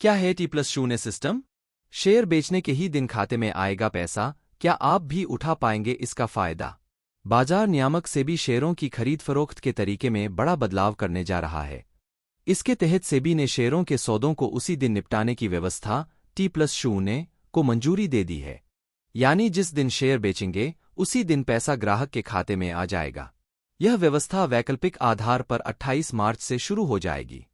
क्या है T+0 system? Share बेचने के ही दिन खाते में आएगा पैसा, क्या आप भी उठा पाएंगे इसका फायदा? बाजार नियामक सेबी शेयरों की खरीद फरोख्त के तरीके में बड़ा बदलाव करने जा रहा है। इसके तहत सेबी ने शेयरों के सौदों को उसी दिन निपटाने की व्यवस्था T+0 को मंजूरी दे दी है। यानी जिस दिन शेयर बेचेंगे उसी दिन पैसा ग्राहक के खाते में आ जाएगा। यह व्यवस्था वैकल्पिक आधार पर 28 मार्च से शुरू हो जाएगी।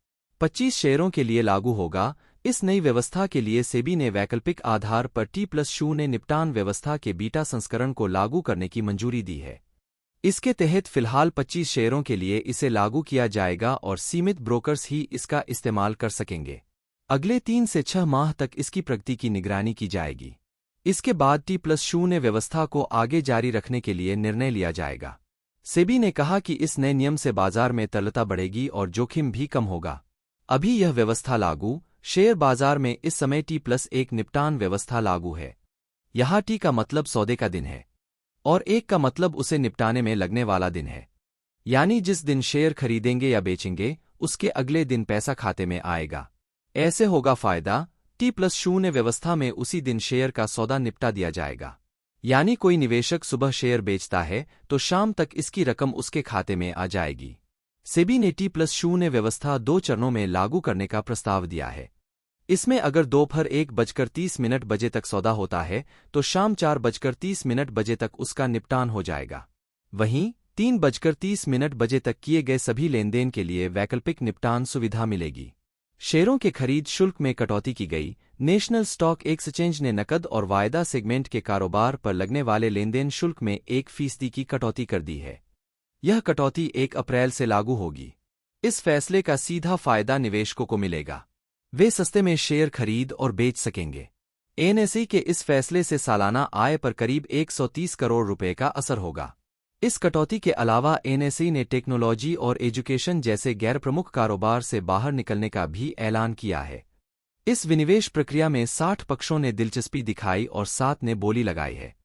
25 शेयरों के लिए लागू होगा। इस नई व्यवस्था के लिए सेबी ने वैकल्पिक आधार पर T+0 निपटान व्यवस्था के बीटा संस्करण को लागू करने की मंजूरी दी है। इसके तहत फिलहाल 25 शेयरों के लिए इसे लागू किया जाएगा और सीमित ब्रोकर्स ही इसका इस्तेमाल कर सकेंगे। अगले 3 से 6 माह तक इसकी प्रगति की निगरानी की जाएगी। इसके बाद T+0 व्यवस्था को आगे जारी रखने के लिए निर्णय लिया जाएगा। सेबी ने कहा कि इस नए नियम से बाजार में तरलता बढ़ेगी और जोखिम भी कम होगा। अभी यह व्यवस्था लागू, शेयर बाजार में इस समय T+1 निपटान व्यवस्था लागू है। यहाँ T का मतलब सौदे का दिन है और 1 का मतलब उसे निपटाने में लगने वाला दिन है। यानी जिस दिन शेयर खरीदेंगे या बेचेंगे उसके अगले दिन पैसा खाते में आएगा। ऐसे होगा फायदा, T+0 व्यवस्था में उसी दिन शेयर का सौदा निपटा दिया जाएगा। यानी कोई निवेशक सुबह शेयर बेचता है तो शाम तक इसकी रकम उसके खाते में आ जाएगी। सेबी ने T+0 व्यवस्था 2 चरणों में लागू करने का प्रस्ताव दिया है। इसमें अगर दोपहर 1:30 बजे तक सौदा होता है तो शाम 4:30 बजे तक उसका निपटान हो जाएगा। वहीं 3:30 बजे तक किए गए सभी लेनदेन के लिए वैकल्पिक निपटान सुविधा मिलेगी। शेयरों के खरीद शुल्क में कटौती की गई। नेशनल स्टॉक एक्सचेंज ने नकद और वायदा सेगमेंट के कारोबार पर लगने वाले लेनदेन शुल्क में 1% की कटौती कर दी है। यह कटौती 1 अप्रैल से लागू होगी। इस फैसले का सीधा फायदा निवेशकों को मिलेगा। वे सस्ते में शेयर खरीद और बेच सकेंगे। एनएसई के इस फैसले से सालाना आय पर करीब 130 करोड़ रुपए का असर होगा। इस कटौती के अलावा एनएसई ने टेक्नोलॉजी और एजुकेशन जैसे गैर प्रमुख कारोबार से बाहर निकलने का भी ऐलान किया है। इस विनिवेश प्रक्रिया में 60 पक्षों ने दिलचस्पी दिखाई और 7 ने बोली लगाई है।